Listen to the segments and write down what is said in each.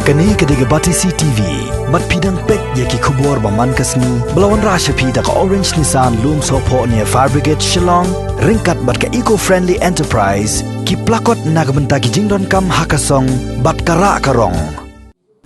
Kani kediga bati CTV, mat pidang pek yaki kubur baman kasni, belawan rasha pida ka Orange Nissan Loom Sopo ni Fire Brigade Shillong, ringkat bat ka eco-friendly enterprise, ki plakot nagbenta ki jingdon kam hakasong, bat kara karong.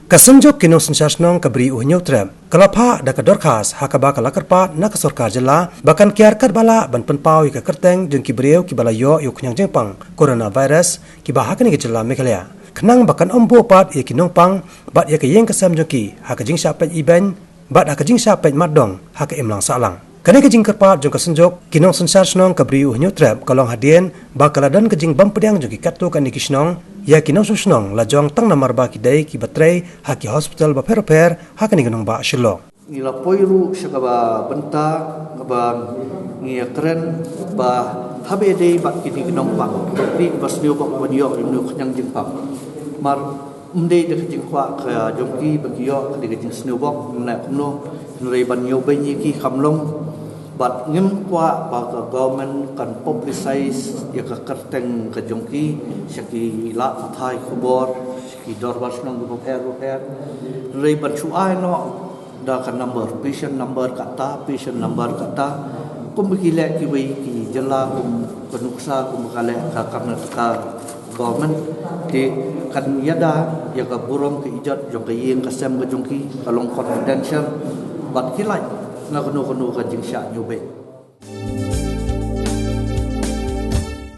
Kasunjok kinong sensasnong kabri uhnyo trem, kalapha da kadorkhas hakaba kalakarpa na kasorkar jela, bahkan kiarkat bala ban penpau ika kerteng jeng kibrieu ki bala yo yuknyang jengpang coronavirus ki bahakani ke jela Meghalaya. Kenang bahkan ombo pat ia kinong pang, bat ia kayeng kesam joki, haka jing syapet iben, bat haka jing syapet madong, haka imlang salang. Kani kajing kerpat jong kasunjok, kinong sensasnong kabri uhnyo trem, kalong hadien, bakaladan kajing bampediang joki katu kani kisnong, ya kinong susnong lajong tang namar ba kidai ki batrei haki hospital ba per haka ni gunung ba Shillong. Ngila poiru syakaba benta ba ngia keren ba habe dei ba kini gunung ba di basniu ba banyo nu khanyang jingpang mar umdei de jingkwa ka jongki bagyo ka de jing sniu ba na kumno nrei banyo banyi ki khamlong bat ngim kwa ba ka government kan publicize ya ka karteng ka jongki syaki la thai khobor ki dorbar snong go per nrei ban chu ai no da ka number patient number kata kum bigile ki wi ki jela kum penuksa kum kale ka karnataka government ti kan yada ya ka burong ki ijat jong ka yeng ka sem ka jongki kalong confidential bat kilai na kono ka jingsha nyube.